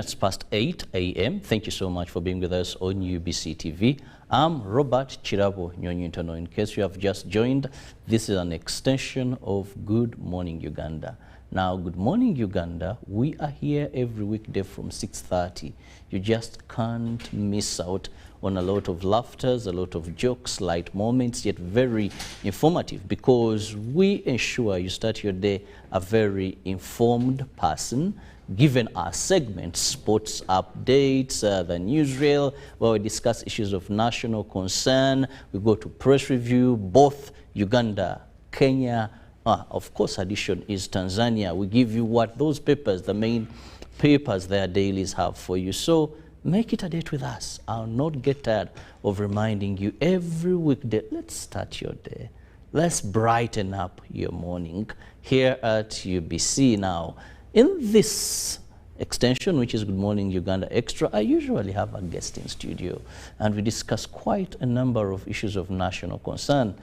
It's past 8 a.m. Thank you so much for being with us on UBC TV. I'm Robert Kirabo, Nyonyintono. In case you have just joined, this is an extension of Good Morning Uganda. Now, Good Morning Uganda, we are here every weekday from 6:30. You just can't miss out on a lot of laughters, a lot of jokes, light moments, yet very informative, because we ensure you start your day a very informed person, given our segments, sports updates, the newsreel, where we discuss issues of national concern. We go to press review, both Uganda, Kenya, of course, addition is Tanzania. We give you what those papers, the main papers their dailies have for you. So make it a date with us. I'll not get tired of reminding you every weekday. Let's start your day. Let's brighten up your morning here at UBC. Now, in this extension, which is Good Morning Uganda Extra, I usually have a guest in studio, and we discuss quite a number of issues of national concern.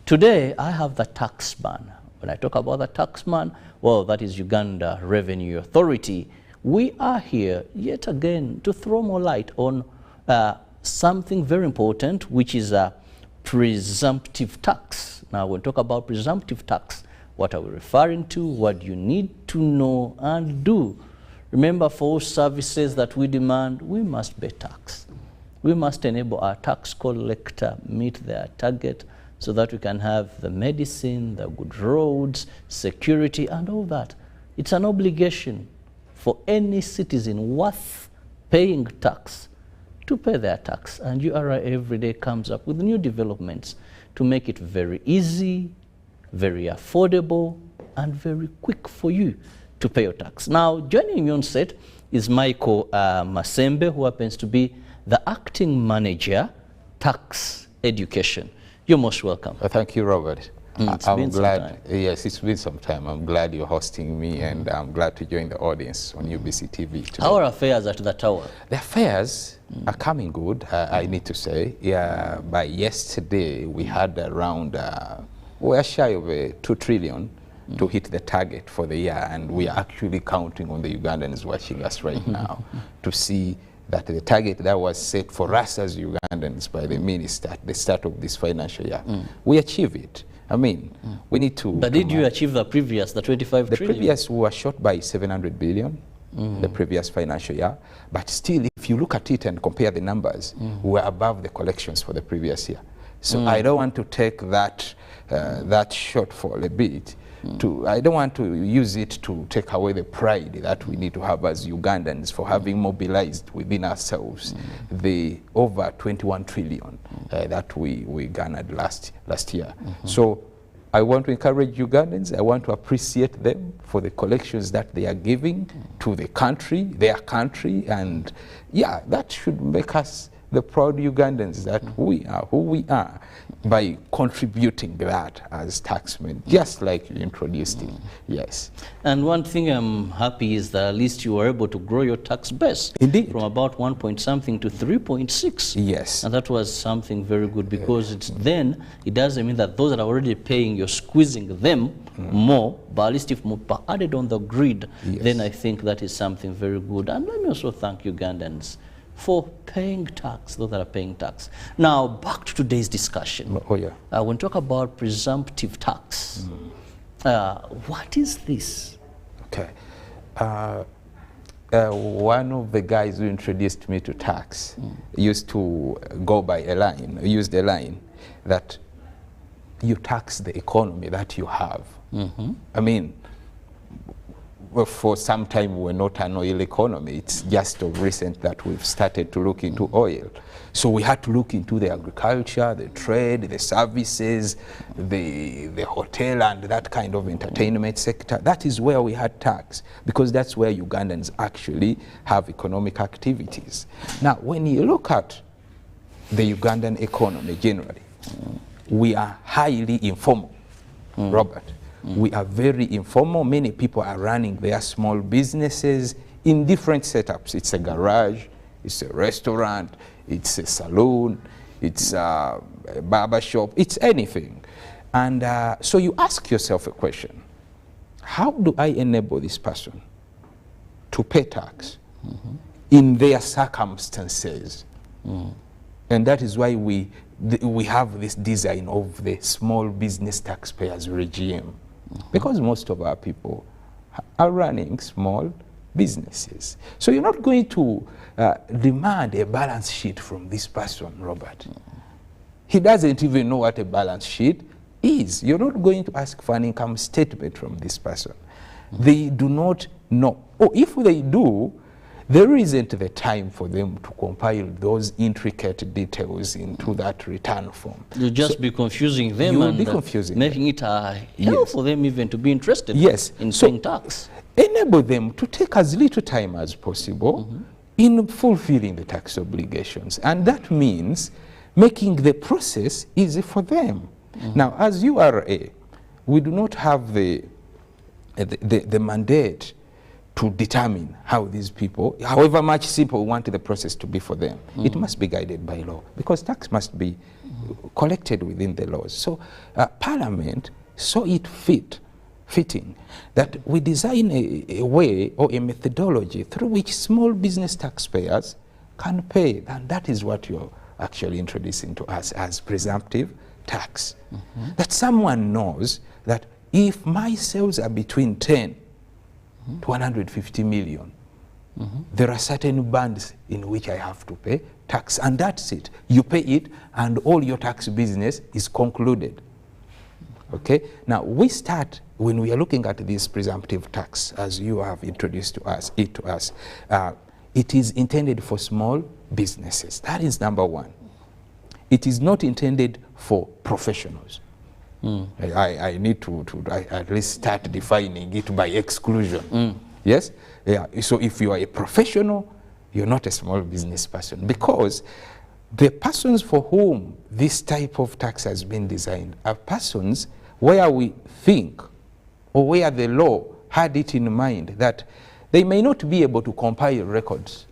Today, I have the tax man. When I talk about the tax man, well, that is Uganda Revenue Authority. We are here yet again to throw more light on something very important, which is a presumptive tax. Now, when we talk about presumptive tax, what are we referring to? What do you need to know and do? Remember, for all services that we demand, we must pay tax. We must enable our tax collector meet their target so that we can have the medicine, the good roads, security, and all that. It's an obligation for any citizen worth paying tax to pay their tax. And URI every day comes up with new developments to make it very easy, very affordable, and very quick for you to pay your tax. Now, joining me on set is Michael Masembe, who happens to be the acting manager, tax education. You're most welcome. Thank you, Robert. I'm glad. Yes, it's been some time. I'm glad you're hosting me, and I'm glad to join the audience on UBC TV today. How are affairs at the tower? The affairs are coming good, I need to say. Yeah, by yesterday, we had around, we're shy of 2 trillion to hit the target for the year, and we are actually counting on the Ugandans watching us right now to see that the target that was set for us as Ugandans by the minister at the start of this financial year, we achieve it. I mean, we need to... But did you achieve the previous, the 25 trillion? The previous, we were short by 700 billion, the previous financial year. But still, if you look at it and compare the numbers, we were above the collections for the previous year. So I don't want to take that, that shortfall a bit. I don't want to use it to take away the pride that we need to have as Ugandans for having mobilized within ourselves the over 21 trillion that we garnered last year. So I want to encourage Ugandans. I want to appreciate them for the collections that they are giving to the country, their country, and yeah, that should make us the proud Ugandans that we are who we are by contributing that as taxmen, just like you introduced it. Yes. And one thing I'm happy is that at least you were able to grow your tax base. Indeed. From about 1 point something to 3.6. Yes. And that was something very good, because it's then it doesn't mean that those that are already paying, you're squeezing them more, but at least if more are added on the grid, then I think that is something very good. And let me also thank Ugandans for paying tax, those that are paying tax. Now, back to today's discussion. When we talk about presumptive tax, what is this? Okay. One of the guys who introduced me to tax used to go by a line, used a line that you tax the economy that you have. I mean, well, for some time we're not an oil economy. It's just of recent that we've started to look into oil. So we had to look into the agriculture, the trade, the services, the hotel and that kind of entertainment sector. That is where we had tax, because that's where Ugandans actually have economic activities. Now, when you look at the Ugandan economy generally, we are highly informal, Robert. We are very informal. Many people are running their small businesses in different setups. It's a garage, it's a restaurant, it's a saloon, it's a barber shop, it's anything. And so you ask yourself a question: how do I enable this person to pay tax in their circumstances. And that is why we have this design of the small business taxpayers regime, because most of our people are running small businesses. So you're not going to demand a balance sheet from this person, Robert. He doesn't even know what a balance sheet is. You're not going to ask for an income statement from this person. They do not know. Or if they do, there isn't the time for them to compile those intricate details into that return form. You'll just be confusing them you will and be confusing making it hell for them even to be interested in paying tax. Enable them to take as little time as possible in fulfilling the tax obligations. And that means making the process easy for them. Now, as URA, we do not have the mandate to determine how these people, however much simple we want the process to be for them, it must be guided by law, because tax must be collected within the laws. So Parliament saw it fitting that we design a way or a methodology through which small business taxpayers can pay, and that is what you're actually introducing to us as presumptive tax. That someone knows that if my sales are between 10 to 150 million, there are certain bands in which I have to pay tax, and that's it. You pay it and all your tax business is concluded. Okay, now we start, when we are looking at this presumptive tax, as you have introduced to us, it is intended for small businesses. That is number one. It is not intended for professionals. I need to at least start defining it by exclusion. Yes? Yeah. So if you are a professional, you're not a small business person, because the persons for whom this type of tax has been designed are persons where we think, or where the law had it in mind, that they may not be able to compile records.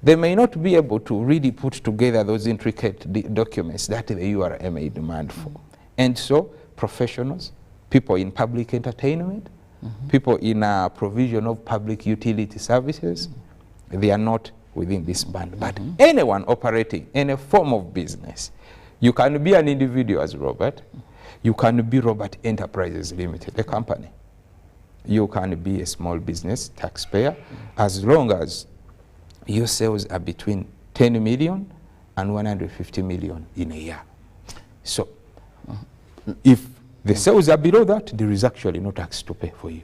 They may not be able to really put together those intricate documents that the URA may demand for. And so professionals, people in public entertainment, people in provision of public utility services, they are not within this band. But anyone operating in a form of business, you can be an individual as Robert, you can be Robert Enterprises Limited, a company. You can be a small business taxpayer as long as your sales are between 10 million and 150 million in a year. So if the sales are below that, there is actually no tax to pay for you.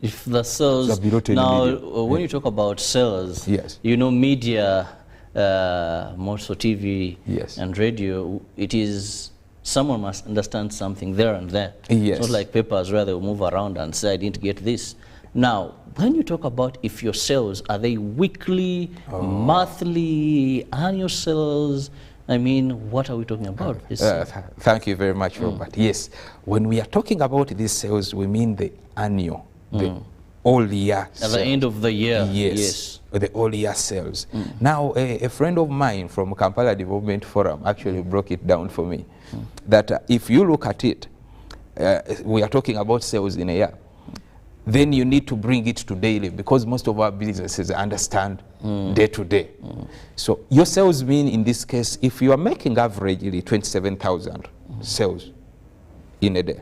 If the sales, now when you talk about sales, you know, media, more so TV and radio, it is, someone must understand something there and there. It's not like papers where they will move around and say, I didn't get this. Now, when you talk about if your sales, are they weekly, monthly, annual sales? I mean, what are we talking about? Thank you very much, Robert. Yes, when we are talking about these sales, we mean the annual, the all year sales. At the end of the year. Yes, the all year sales. Now, a friend of mine from Kampala Development Forum actually broke it down for me, that if you look at it, we are talking about sales in a year. Then you need to bring it to daily, because most of our businesses understand day to day. So your sales mean, in this case, if you are making averagely 27,000 sales in a day,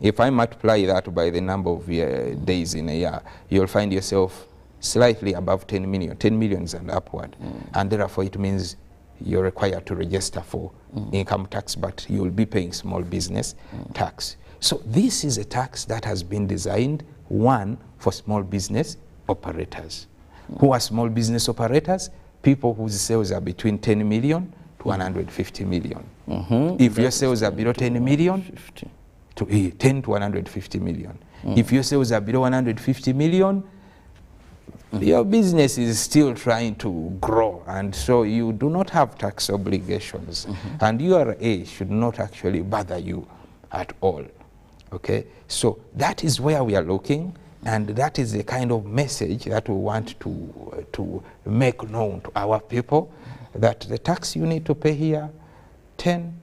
if I multiply that by the number of days in a year, you'll find yourself slightly above 10 millions and upward. And therefore it means you're required to register for income tax, but you'll be paying small business tax. So this is a tax that has been designed, one, for small business operators. Who are small business operators? People whose sales are between 10 million to 150 million. If your sales are below 10 million, to 10 to 150 million. If your sales are below 150 million, your business is still trying to grow, and so you do not have tax obligations, and URA should not actually bother you at all. Okay, so that is where we are looking, and that is the kind of message that we want to make known to our people, that the tax you need to pay here, 10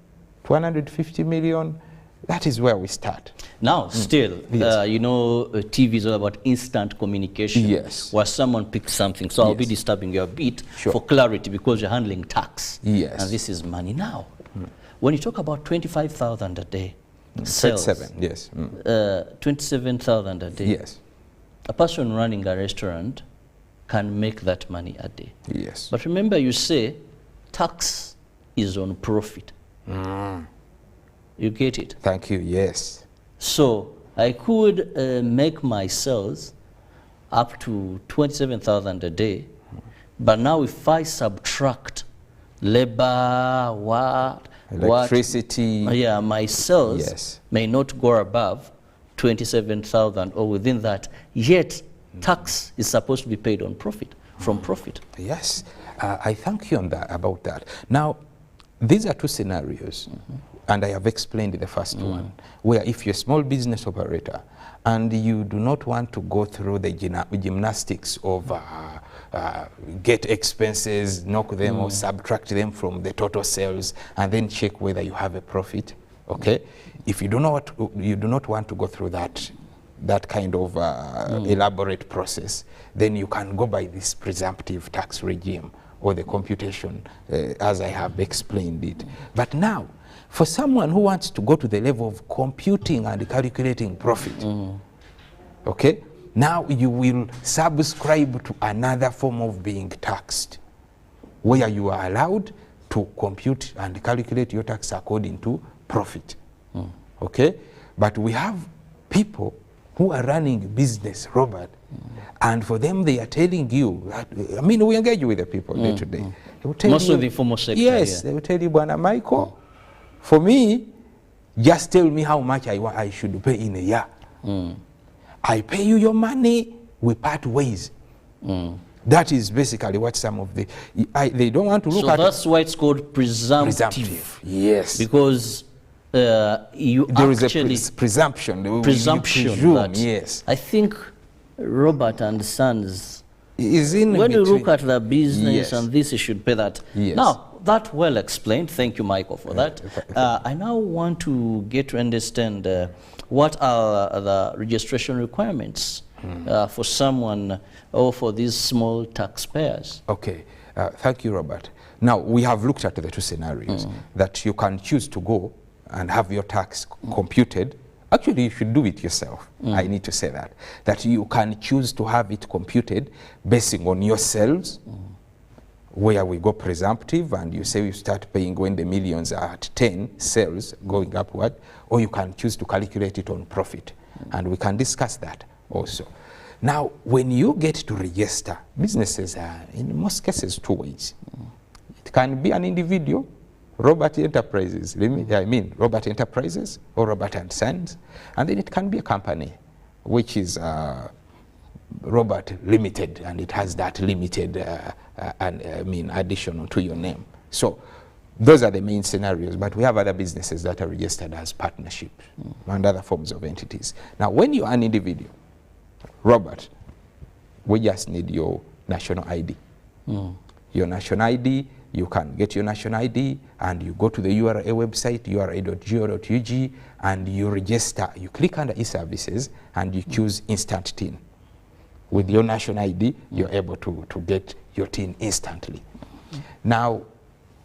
to 150 million, that is where we start. Now, still, Yes. you know, TV is all about instant communication. Yes. Where someone picks something. So I'll be Yes. disturbing you a bit Sure. for clarity because you're handling tax. Yes. And this is money. Now, when you talk about 25,000 a day, sales, 27, yes. 27,000 a day. Yes. A person running a restaurant can make that money a day. Yes. But remember, you say tax is on profit. You get it? Thank you, yes. So I could make my sales up to 27,000 a day, but now if I subtract labor, Electricity. yeah, my sales Yes. may not go above 27,000 or within that, yet tax is supposed to be paid on profit, from profit. Yes, I thank you on that, about that. Now, these are two scenarios, and I have explained the first one, where if you're a small business operator and you do not want to go through the gymnastics of get expenses, knock them or subtract them from the total sales, and then check whether you have a profit, okay? If you do not want to go through that kind of elaborate process, then you can go by this presumptive tax regime or the computation as I have explained it. But now, for someone who wants to go to the level of computing and calculating profit, okay, now you will subscribe to another form of being taxed, where you are allowed to compute and calculate your tax according to profit, okay? But we have people who are running business, Robert, and for them they are telling you that, I mean, we engage with the people day to day. They will tell Most you, of the informal sector. yes, Yeah. they will tell you, Bwana Michael, for me, just tell me how much I should pay in a year. I pay you your money, we part ways. That is basically what some of the, they don't want to look at. So that's why it's called presumptive. Yes. Because you There actually is a presumption. You presumption that, yes. I think Robert and Sons, Is in when you between. look at the business Yes. and this, you should pay that. Yes. Now, that well explained. Thank you, Michael, for that. I now want to get to understand what are the registration requirements for someone or for these small taxpayers. Okay, thank you, Robert. Now, we have looked at the two scenarios that you can choose to go and have your tax computed. Actually, you should do it yourself. I need to say that you can choose to have it computed basing on your sales, where we go presumptive and you say you start paying when the millions are at 10 sales going upward, or you can choose to calculate it on profit. And we can discuss that also. Now, when you get to register, businesses are in most cases two ways. It can be an individual, Robert Enterprises, Robert Enterprises or Robert and Sons, and then it can be a company, which is Robert Limited, and it has that limited additional to your name. So those are the main scenarios, but we have other businesses that are registered as partnerships and other forms of entities. Now, when you are an individual, Robert, we just need your national ID. Your national ID, you can get your national ID and you go to the URA website, ura.go.ug, and you register. You click under e-services and you choose instant TIN. With your national ID, you're able to get your TIN instantly. Now,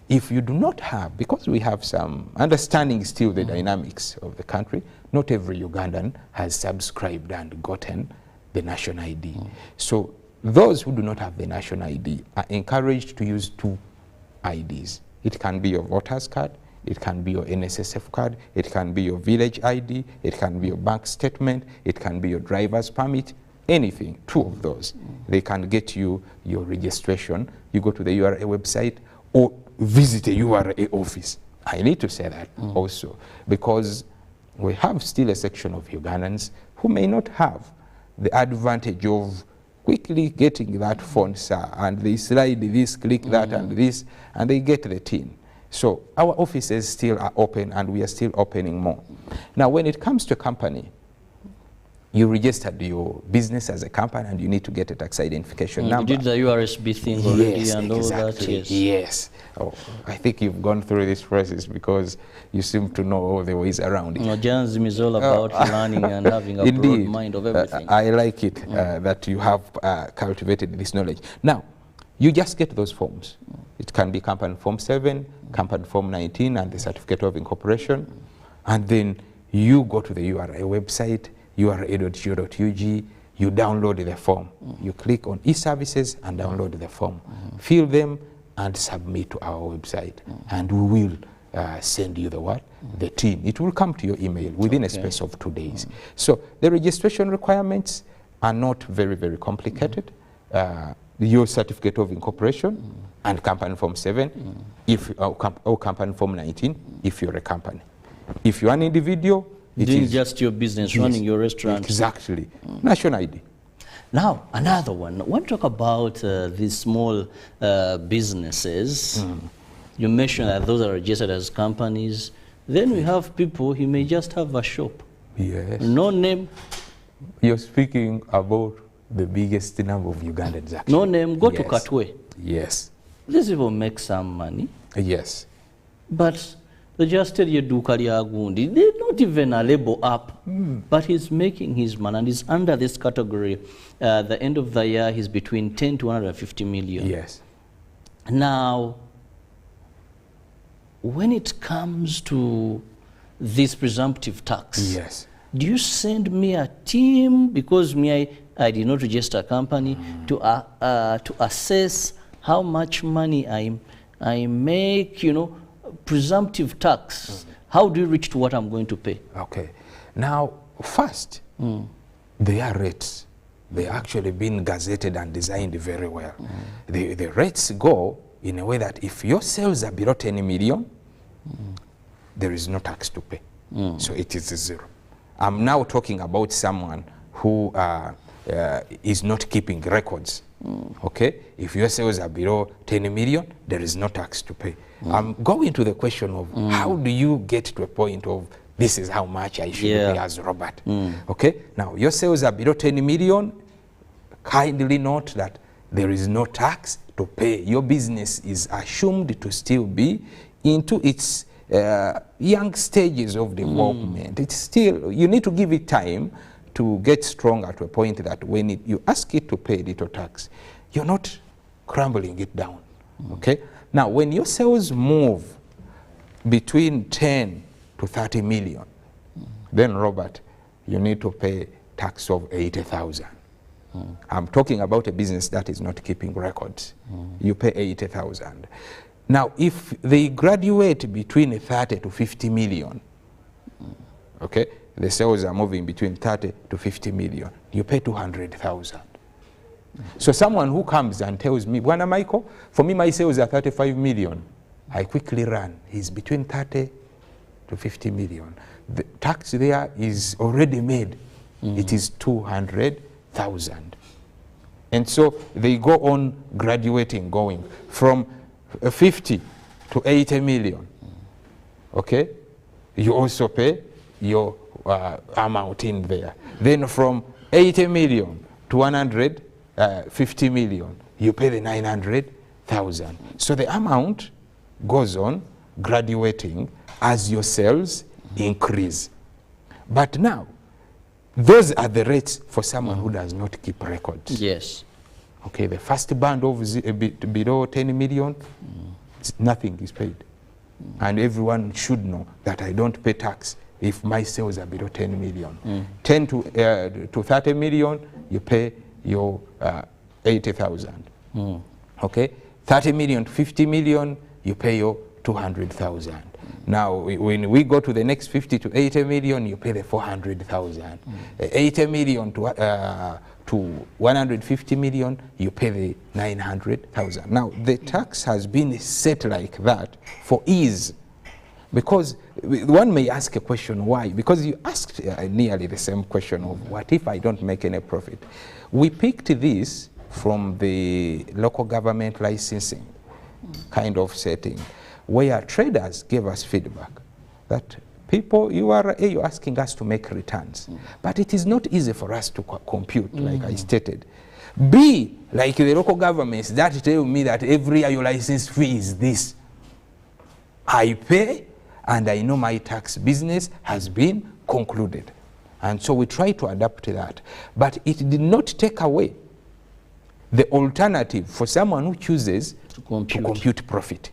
if you do not have, because we have some understanding still the dynamics of the country, not every Ugandan has subscribed and gotten the national ID. So those who do not have the national ID are encouraged to use two IDs. It can be your voter's card, it can be your NSSF card, it can be your village ID, it can be your bank statement, it can be your driver's permit, anything, two of those. They can get you your registration. You go to the URA website or visit a URA office. I need to say that also, because we have still a section of Ugandans who may not have the advantage of quickly getting that phone, sir, and they slide this, click that and this, and they get the TIN. So our offices still are open and we are still opening more. Now, when it comes to a company, you registered your business as a company and you need to get a tax identification number. You did the URSB thing already, yes, and exactly. all that, yes. Yes. Oh, I think you've gone through this process because you seem to know all the ways around it. No, journalism is all about learning and having a Indeed. broad mind of everything. I like it that you have cultivated this knowledge. Now, you just get those forms. It can be Company Form 7, Company Form 19, and the Certificate of Incorporation. And then you go to the URA website, ura.go.ug, you download the form. You click on e-services and download the form. Fill them and submit to our website. And we will send you the what? The TIN. It will come to your email within a space of 2 days. So the registration requirements are not very, very complicated. Your Certificate of Incorporation and Company Form 7, if or Company Form 19, if you're a company. If you're an individual, it doing is just your business, running your restaurant. Exactly. National ID. Now, another one. When we talk about these small businesses, you mentioned that those are registered as companies. Then we have people who may just have a shop. Yes. No name. You're speaking about the biggest number of Ugandans, actually. No name. Go to Katwe. Yes. These people make some money. Yes. But they just tell you duka lya gundi. They're not even a label up, but he's making his money and he's under this category. The end of the year, he's between 10 to 150 million. Yes. Now, when it comes to this presumptive tax, Yes. do you send me a team, because me, I did not register a company, to assess how much money I make, you know, presumptive tax? How do you reach to what I'm going to pay? Okay. Now, first, they are rates. They actually been gazetted and designed very well. The rates go in a way that if your sales are below 10 million, there is no tax to pay. So it is zero. I'm now talking about someone who is not keeping records. Okay? If your sales are below 10 million, there is no tax to pay. I'm going to the question of how do you get to a point of this is how much I should pay as Robert. Okay? Now, your sales are below 10 million. Kindly note that there is no tax to pay. Your business is assumed to still be into its young stages of development. It's still, you need to give it time to get stronger to a point that when you ask it to pay little tax, you're not crumbling it down. Okay? Now, when your sales move between 10 to 30 million, then, Robert, you need to pay tax of 80,000. I'm talking about a business that is not keeping records. You pay 80,000. Now, if they graduate between 30 to 50 million, okay, the sales are moving between 30 to 50 million, you pay 200,000. So someone who comes and tells me, Bwana Michael, for me my sales are 35 million, I quickly run. He's between 30 to 50 million. The tax there is already made. It is 200,000. And so they go on graduating, going from 50 to 80 million. Okay? You also pay your amount in there. Then from 80 million to 150 million, you pay the 900,000. So the amount goes on graduating as your sales increase. But now, those are the rates for someone who does not keep records. Yes. Okay, the first band of below 10 million, nothing is paid. And everyone should know that I don't pay tax if my sales are below 10 million. 10 to 30 million, you pay your 80,000. Okay, 30 million to 50 million, you pay your 200,000. Now, when we go to the next 50 to 80 million, you pay the 400,000. 80 million to 150 million, you pay the 900,000. Now, the tax has been set like that for ease. Because one may ask a question, why? Because you asked nearly the same question of, what if I don't make any profit? We picked this from the local government licensing kind of setting, where traders gave us feedback that people, you're asking us to make returns. But it is not easy for us to compute, like I stated. B, like the local governments that tell me that every year your license fee is this. I pay, and I know my tax business has been concluded. And so we try to adapt to that. But it did not take away the alternative for someone who chooses to compute profit.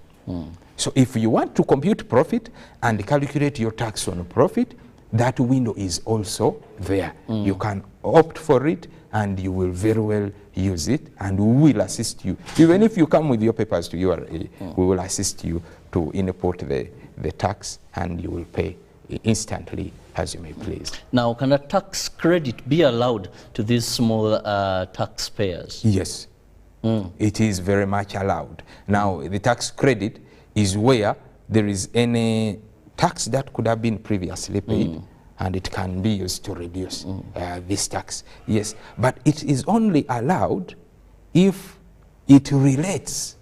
So if you want to compute profit and calculate your tax on profit, that window is also there. You can opt for it, and you will very well use it, and we will assist you. Even if you come with your papers to URA, we will assist you to input the tax, and you will pay instantly as you may please. Now, can a tax credit be allowed to these small taxpayers? Yes, it is very much allowed. Now, the tax credit is where there is any tax that could have been previously paid, and it can be used to reduce this tax. Yes, but it is only allowed if it relates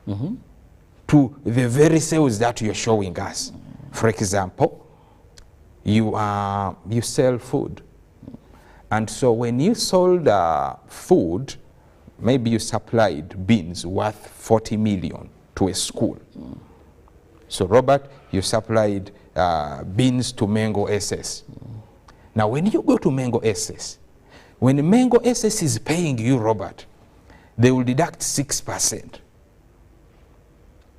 to the very sales that you're showing us. For example, you sell food, and so when you sold food, maybe you supplied beans worth 40 million to a school. So Robert, you supplied beans to Mango SS. Now when you go to Mango SS, when Mango SS is paying you, Robert, they will deduct 6%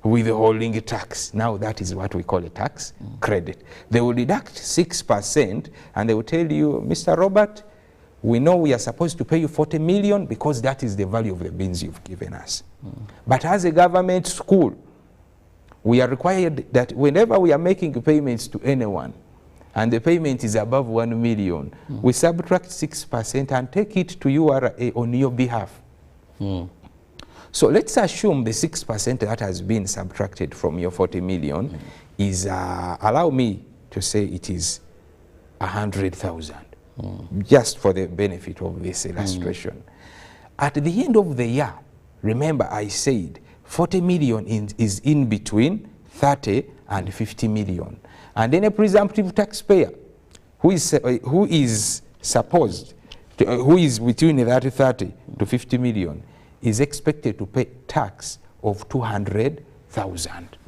withholding tax. Now that is what we call a tax credit. They will deduct 6%, and they will tell you, Mr. Robert, we know we are supposed to pay you 40 million because that is the value of the beans you've given us. But as a government school, we are required that whenever we are making payments to anyone, and the payment is above 1 million, we subtract 6% and take it to URA on your behalf. So let's assume the 6% that has been subtracted from your 40 million is, allow me to say it is 100,000, just for the benefit of this illustration. At the end of the year, remember I said 40 million is in between 30 and 50 million. And then a presumptive taxpayer who is supposed to, who is between that 30 to 50 million is expected to pay tax of 200,000.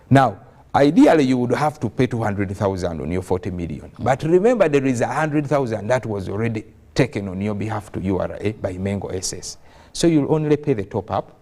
Now, ideally you would have to pay 200,000 on your 40 million. But remember, there is 100,000 that was already taken on your behalf to URA by Mango SS. So you'll only pay the top up,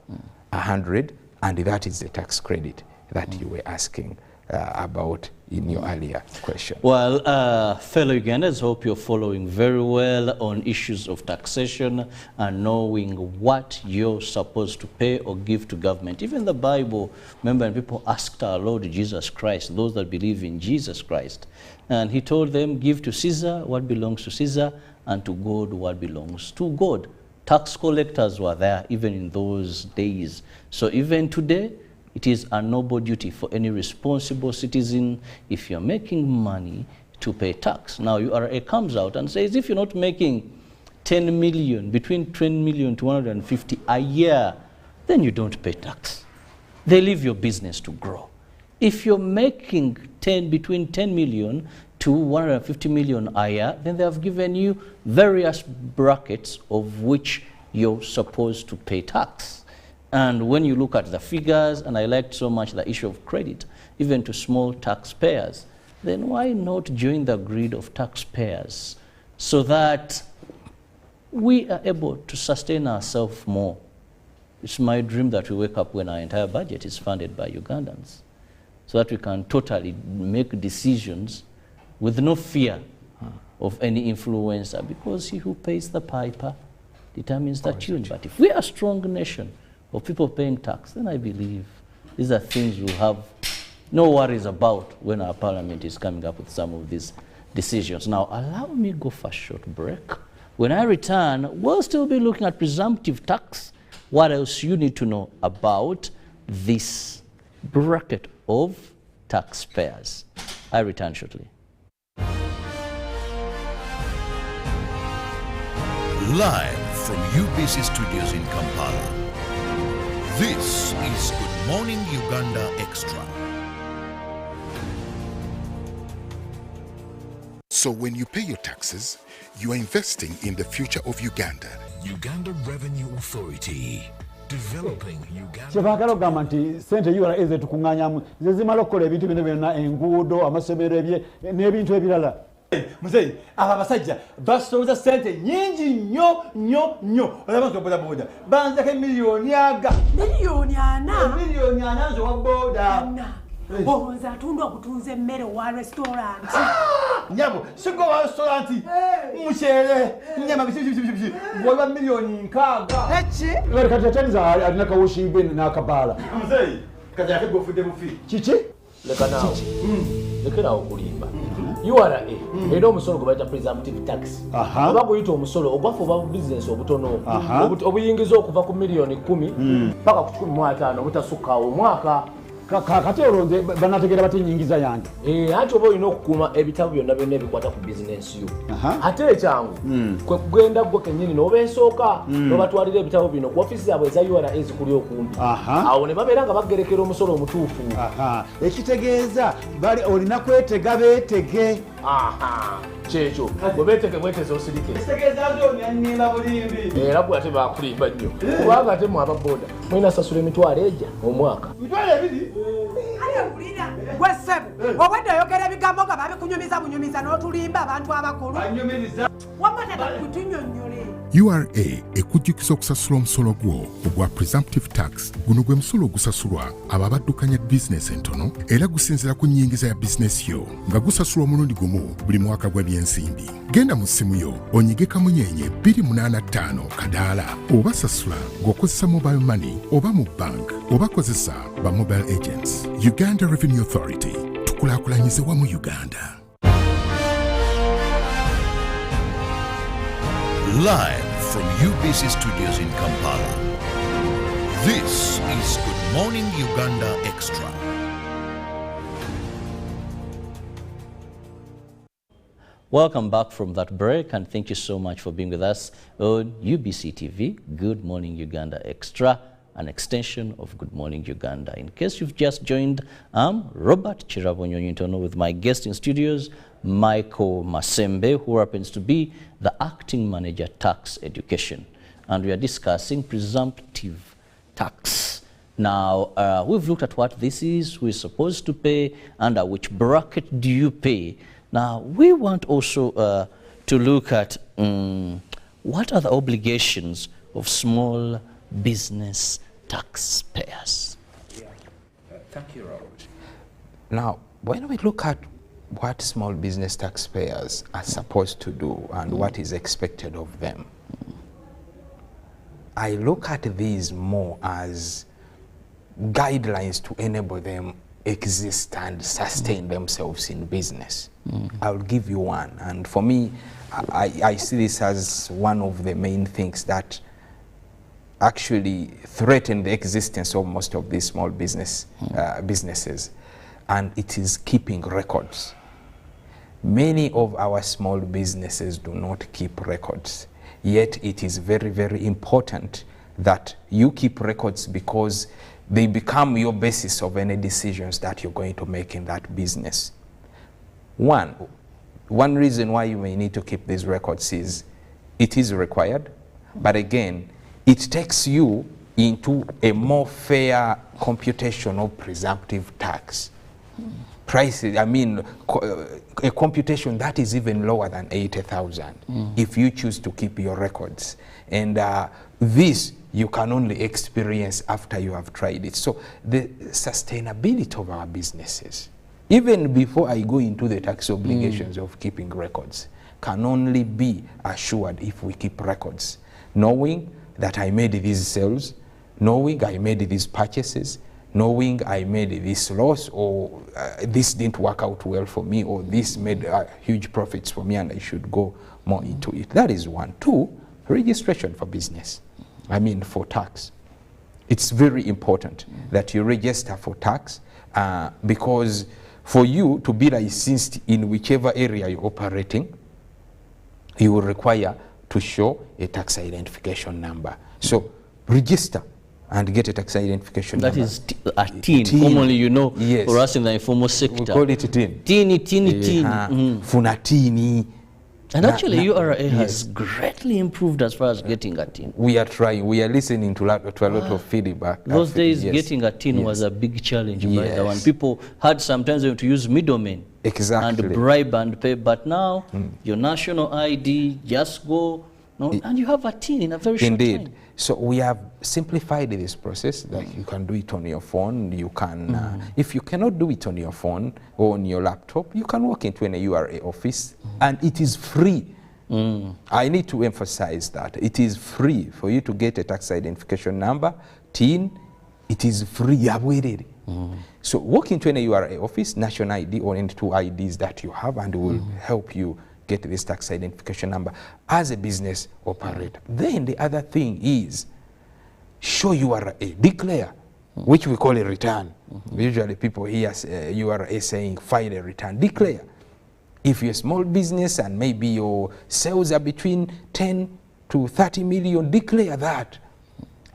100, and that is the tax credit that you were asking about in your earlier question. Well, fellow Ugandans, hope you're following very well on issues of taxation and knowing what you're supposed to pay or give to government. Even the Bible, remember, when people asked our Lord Jesus Christ, those that believe in Jesus Christ, and he told them, give to Caesar what belongs to Caesar, and to God what belongs to God. Tax collectors were there even in those days. So even today, it is a noble duty for any responsible citizen, if you're making money, to pay tax. Now, URA comes out and says, if you're not making 10 million, between 10 million to 150 a year, then you don't pay tax. They leave your business to grow. If you're making between 10 million to 150 million a year, then they have given you various brackets of which you're supposed to pay tax. And when you look at the figures, and I liked so much the issue of credit, even to small taxpayers, then why not join the grid of taxpayers so that we are able to sustain ourselves more? It's my dream that we wake up when our entire budget is funded by Ugandans, so that we can totally make decisions with no fear of any influencer, because he who pays the piper determines the tune. But if we are a strong nation of people paying tax, then I believe these are things we'll have no worries about when our parliament is coming up with some of these decisions. Now, allow me go for a short break. When I return, we'll still be looking at presumptive tax. What else you need to know about this bracket of taxpayers? I return shortly. Live from UBC Studios in Kampala. This is Good Morning Uganda Extra. So when you pay your taxes, you are investing in the future of Uganda. Uganda Revenue Authority. Developing Uganda. Chebagala ogamba nti sente URA ezetukunganyamu zezimala okukola ebintu bino byonna enguudo amasomero n'ebintu ebirala. Mzee aba basajja basoza sente nyingi nnyo olaba nti boda boda banzako miliyoni aga miliyoni ana zo wa boda oza atunda okutunza emmere wa restaurant nyabo sigo wa restaurant muchere nyama bisi bwa miliyoni nkaga echi bari katachanza alina kawushimbe n'akabala mzee kaza yake gofude mufi chichi lekera okulimba URA era omusolo gwe bayita presumptive tax oba guyita omusolo ogwafa oba business obutono obuyingiza okuva ku miliyoni 10 mpaka ku 15 obutasukkawo omwaka kati olonze banategera batinyingiza yange ate oba olina okukuuma ebitabo byonna byonna ebikwata ku bizinensi yo ate ekyangu kwe kugenda gwe kennyini n'obeesooka n'obatwalira ebitabo bino ku ofiisi zaabwe eza URA ezikuli okumpi awo ne babeera nga bagerekera omusolo omutuufu ekitegeeza bali olina kwetega beetege kyekyo bwe beetege bweteze osirike era bwe ate bakulimba nnyo kubanga ate mu ababoda mulina sasula emitwalo ejja omwaka gwesebo obwedde oyogera ebigambo nga babikunyumiza n'otulimba abantu abakulu wamata kutunyonyole URA ekujjukiza okusasula omusolo gwo ogwa presumptive tax. Guno gwe musolo ogusasulwa abo abaddukanya bizinesi entono era gusinziira ku nnyingiza ya bizinesi yo nga gusasulwa omulundi gumu buli mwaka gw'ebyensimbi. Genda mu ssimu yo onyige kamunyenye 285 kadaala oba sasula ng'okozesa mobile money oba mu bank oba kozesa ba mobile agents. Uganda Revenue Authority, tukulaakulanyize wamu Uganda. Live from UBC Studios in Kampala. This is Good Morning Uganda Extra. Welcome back from that break, and thank you so much for being with us on UBC TV, Good Morning Uganda Extra, an extension of Good Morning Uganda. In case you've just joined, I'm Robert Kirabo Nyonyintono with my guest in studios, Michael Masembe, who happens to be the Acting Manager Tax Education. And we are discussing presumptive tax. Now, we've looked at what this is, who is supposed to pay, under which bracket do you pay. Now, we want also to look at what are the obligations of small business taxpayers. Thank you, Robert. Now, when we look at what small business taxpayers are supposed to do and what is expected of them, I look at these more as guidelines to enable them exist and sustain themselves in business. I'll give you one, and for me, I see this as one of the main things that actually threaten the existence of most of these small businesses, and it is keeping records. Many of our small businesses do not keep records, yet it is very, very important that you keep records because they become your basis of any decisions that you're going to make in that business. One reason why you may need to keep these records is it is required, but again, it takes you into a more fair computation of presumptive tax. Prices, I mean, a computation that is even lower than 80,000 if you choose to keep your records. And this you can only experience after you have tried it. So the sustainability of our businesses, even before I go into the tax obligations of keeping records, can only be assured if we keep records, knowing that I made these sales, knowing I made these purchases, knowing I made this loss, or this didn't work out well for me, or this made huge profits for me and I should go more into it. That is one. Two, registration for business. I mean for tax. It's very important that you register for tax because for you to be licensed in whichever area you're operating, you will require to show a tax identification number. So register and get a tax identification That number. is a tin. Commonly, you know, Yes. for us in the informal sector. We call it a tin. Teeny. Funatini. And actually, URA has greatly improved as far as getting a tin. We are trying. We are listening to a lot of feedback. Those days, yes. getting a tin was a big challenge. By the one. Yes. People had sometimes to use middlemen. Exactly. And bribe and pay. But now, your national ID, just go, and you have a tin in a very short time. Indeed. So we have simplified this process that you can do it on your phone. You can, if you cannot do it on your phone or on your laptop, you can walk into an URA office and it is free. I need to emphasize that. It is free for you to get a tax identification number, TIN, it is free. So walk into an URA office, national ID or any two IDs that you have, and will help you get this tax identification number as a business operator. Then the other thing is show URA, declare, which we call a return. Usually people hear URA saying file a return. Declare. If you're a small business and maybe your sales are between 10 to 30 million, declare that.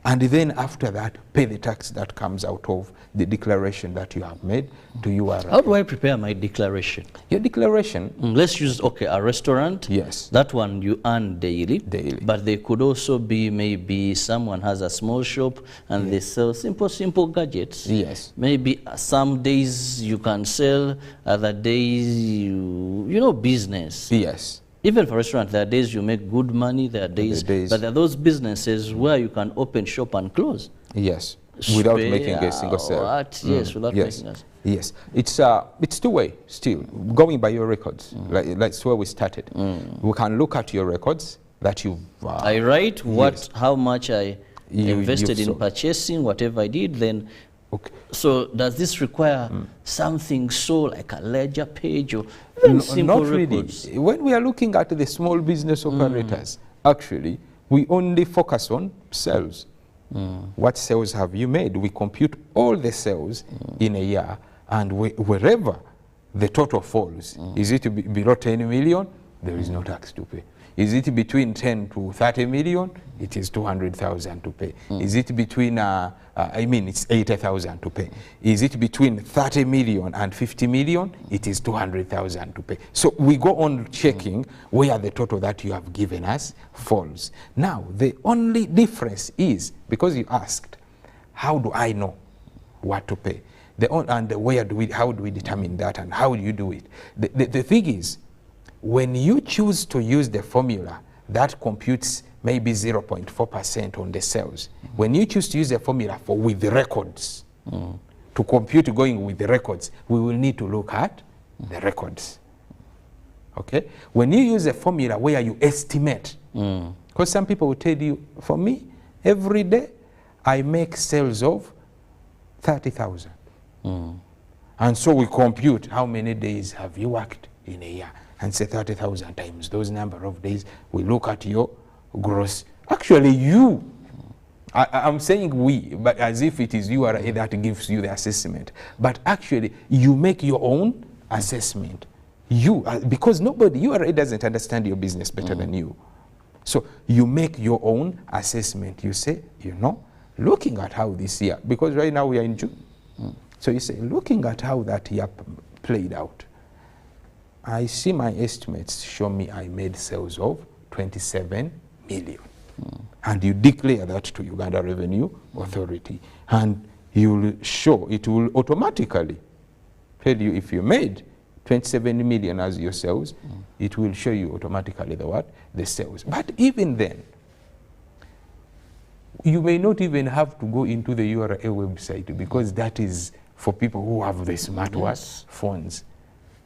And then after that, pay the tax that comes out of the declaration that you have made to URA. How do I prepare my declaration? Your declaration. Let's use, a restaurant. Yes. That one you earn daily. Daily. But they could also be maybe someone has a small shop and they sell simple gadgets. Yes. Maybe some days you can sell, other days you business. Yes. Even for restaurant, there are days you make good money, there are days, but there are those businesses where you can open shop and close. Yes, without making a single sale. Yes, without making a... Yes, it's two-way still, going by your records. That's where we started. We can look at your records that you've... I write how much I invested in purchasing, whatever I did, then... Okay. So does this require something like a ledger page or even simple records? Really. When we are looking at the small business operators, actually, we only focus on sales. What sales have you made? We compute all the sales in a year, and wherever the total falls, is it below 10 million? There is no tax to pay. Is it between 10 to 30 million? It is 200,000 to pay. Is it between, it's 80,000 to pay. Is it between 30 million and 50 million? It is 200,000 to pay. So we go on checking where the total that you have given us falls. Now, the only difference is, because you asked, how do I know what to pay? How do we determine that, and how do you do it? The thing is, when you choose to use the formula that computes maybe 0.4% on the sales, when you choose to use the formula with the records, to compute going with the records, we will need to look at the records. Okay? When you use a formula where you estimate, because some people will tell you, for me, every day I make sales of 30,000. And so we compute how many days have you worked in a year, and say 30,000 times those number of days. We look at your gross. Actually, I'm saying we, but as if it is URA that gives you the assessment. But actually, you make your own assessment. Because URA doesn't understand your business better than you. So you make your own assessment. You say, looking at how this year, because right now we are in June. So you say, looking at how that year played out, I see my estimates show me I made sales of 27 million. And you declare that to Uganda Revenue Authority. And you will show, it will automatically tell you if you made 27 million as your sales, it will show you automatically the sales. But even then, you may not even have to go into the URA website, because that is for people who have the smartwatch phones.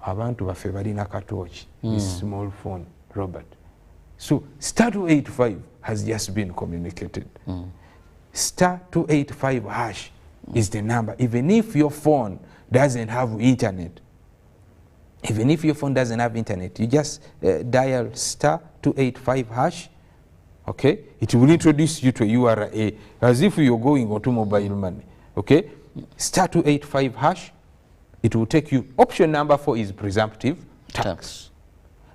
Abantu baffe balina katochi, this small phone, Robert. So star 285 has just been communicated. Star 285 hash is the number. Even if your phone doesn't have internet, you just dial star 285 hash. Okay, it will introduce you to a URA as if you're going onto mobile money. Okay, star 285 hash. It will take you, option number 4 is presumptive tax.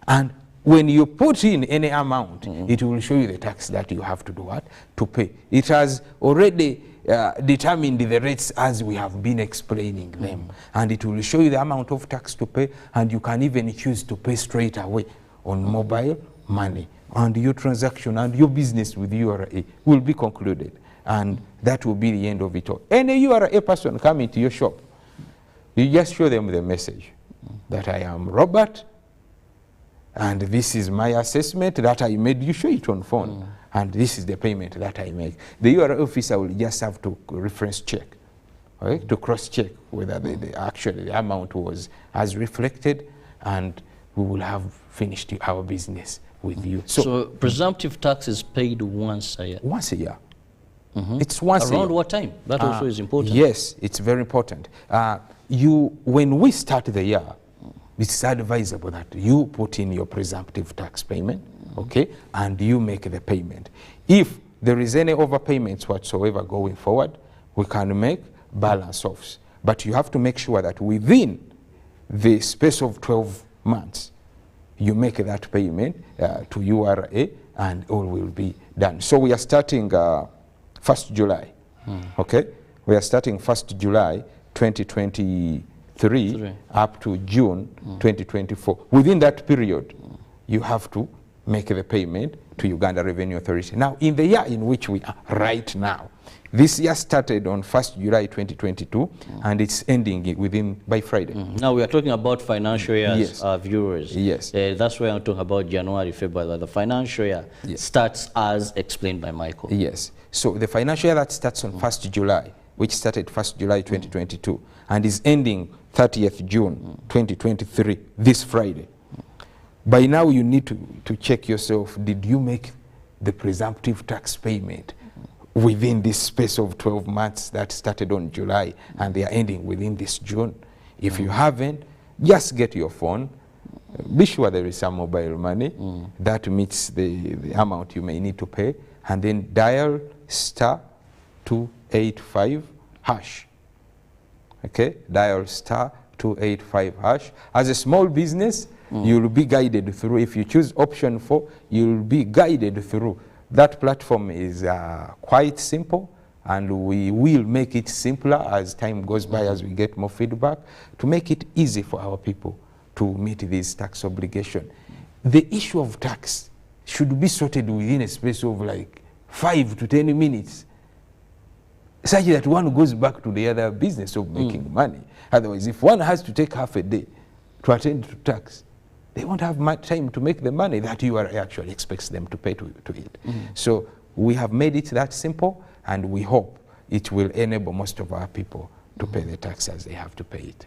And when you put in any amount, it will show you the tax that you have to do to pay. It has already determined the rates as we have been explaining them. And it will show you the amount of tax to pay, and you can even choose to pay straight away on mobile money. And your transaction and your business with URA will be concluded. And that will be the end of it all. Any URA person coming to your shop, you just show them the message that I am Robert, and this is my assessment that I made. You show it on phone, and this is the payment that I make. The URA officer will just have to reference check, okay, to cross-check whether actually the amount was as reflected, and we will have finished our business with you. So presumptive tax is paid once a year? Once a year. It's once a year. Around what time? That also is important. Yes, it's very important. When we start the year, it's advisable that you put in your presumptive tax payment, okay, and you make the payment. If there is any overpayments whatsoever going forward, we can make balance offs. But you have to make sure that within the space of 12 months, you make that payment to URA, and all will be done. So we are starting 1st July, okay? We are starting 1st July 2023 up to June 2024. Within that period, you have to make the payment to Uganda Revenue Authority. Now, in the year in which we are right now, this year started on 1st July 2022, and it's ending by Friday. Now we are talking about financial years, Yes. viewers. Yes. That's why I'm talking about January, February. The financial year starts as explained by Michael. Yes. So the financial year that starts on 1st July, which started 1st July 2022, and is ending 30th June 2023, this Friday. By now you need to check yourself, did you make the presumptive tax payment within this space of 12 months that started on July and they are ending within this June? If you haven't, just get your phone, be sure there is some mobile money that meets the amount you may need to pay, and then dial *285#. Okay, dial *285#. As a small business, you'll be guided through. If you choose option 4, you'll be guided through. That platform is quite simple, and we will make it simpler as time goes by, as we get more feedback, to make it easy for our people to meet this tax obligation. The issue of tax should be sorted within a space of like 5 to 10 minutes, such that one goes back to the other business of making money. Otherwise, if one has to take half a day to attend to tax, they won't have much time to make the money that you actually expects them to pay to it. So we have made it that simple, and we hope it will enable most of our people to pay the tax as they have to pay it.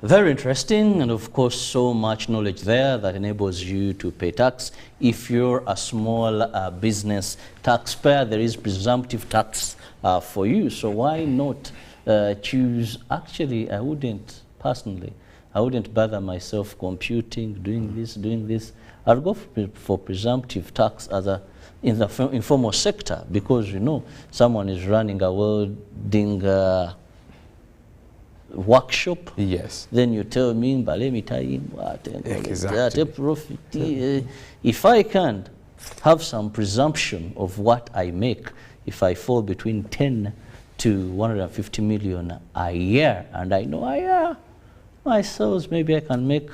Very interesting, and of course so much knowledge there that enables you to pay tax. If you're a small business taxpayer, there is presumptive tax for you, so why not choose? Actually, I wouldn't bother myself computing, doing this. I'll go for presumptive tax as in the informal sector, because you know someone is running a welding workshop. Yes. Then you tell me, but let me tell him what Exactly. profit. If I can have some presumption of what I make, if I fall between 10 to 150 million a year, and I know a year my sales, maybe I can make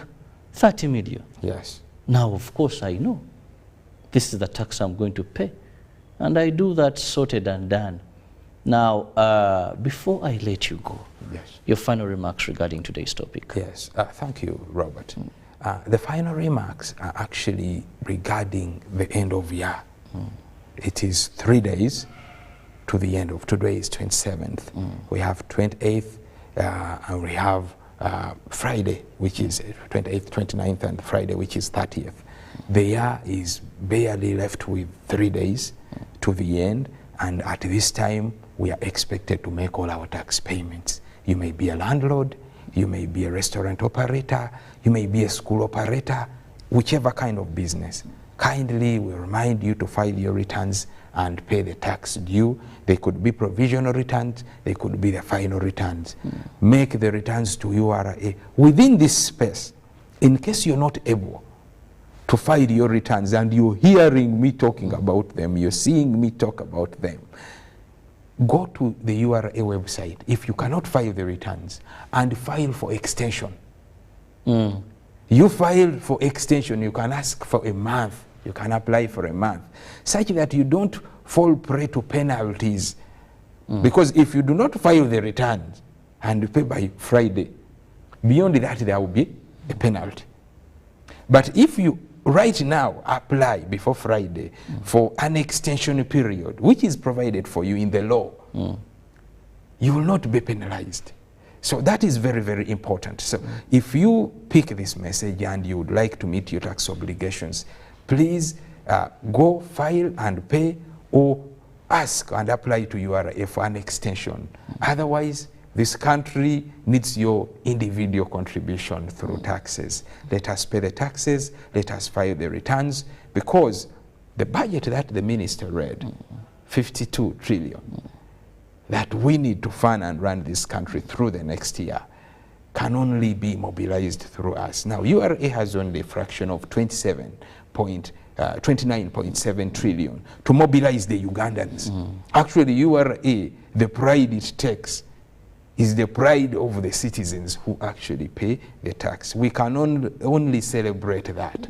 30 million. Yes. Now, of course, I know this is the tax I'm going to pay, and I do that sorted and done. Now, before I let you go, your final remarks regarding today's topic. Yes, thank you, Robert. The final remarks are actually regarding the end of year. It is 3 days to the end of today is 27th. We have 28th, and we have Friday, which is 28th, 29th, and Friday, which is 30th. The year is barely left with 3 days to the end, and at this time, we are expected to make all our tax payments. You may be a landlord, you may be a restaurant operator, you may be a school operator, whichever kind of business. Kindly, we remind you to file your returns and pay the tax due. They could be provisional returns, they could be the final returns. Make the returns to URA within this space. In case you're not able to file your returns and you're hearing me talking about them, you're seeing me talk about them, go to the URA website if you cannot file the returns and file for extension. You file for extension, you can ask for a month, you can apply for a month, such that you don't fall prey to penalties. Because if you do not file the returns and pay by Friday, beyond that there will be a penalty. But if you right now apply before Friday for an extension period, which is provided for you in the law, you will not be penalized. So that is very, very important. So if you pick this message and you would like to meet your tax obligations, please go file and pay, or ask and apply to URA for an extension. Otherwise, this country needs your individual contribution through taxes. Let us pay the taxes, let us file the returns, because the budget that the minister read, 52 trillion, that we need to fund and run this country through the next year, can only be mobilized through us. Now, URA has only a fraction of 29.7 trillion to mobilize the Ugandans. Actually, URA, the pride it takes, is the pride of the citizens who actually pay the tax. We can only celebrate that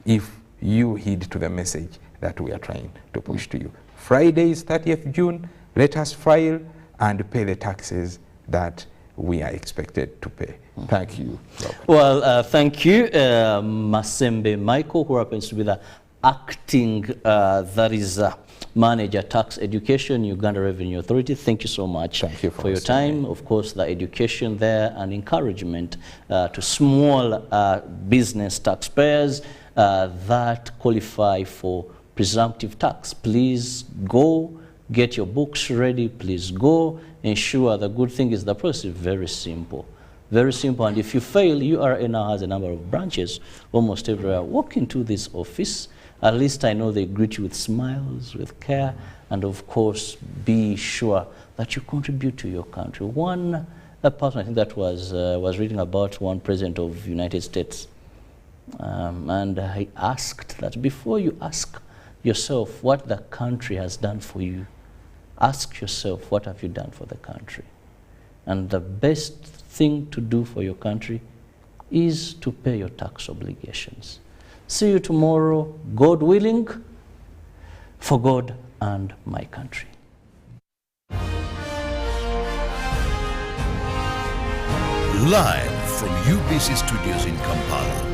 if you heed to the message that we are trying to push to you. Friday is 30th June. Let us file and pay the taxes that we are expected to pay. Thank you, Robert. Well, thank you, Masembe Michael, who happens to be the acting, manager, tax education, Uganda Revenue Authority. Thank you so much for your time. Of course, the education there and encouragement to small business taxpayers that qualify for presumptive tax. Please go get your books ready. Please go ensure. The good thing is the process is very simple. Very simple, and if you fail, URA now has a number of branches almost everywhere. Walk into this office. At least I know they greet you with smiles, with care, and of course, be sure that you contribute to your country. One person I think that was reading about one president of the United States, and I asked that before you ask yourself what the country has done for you, ask yourself what have you done for the country. And the best thing to do for your country is to pay your tax obligations. See you tomorrow, God willing, for God and my country. Live from UBC Studios in Kampala.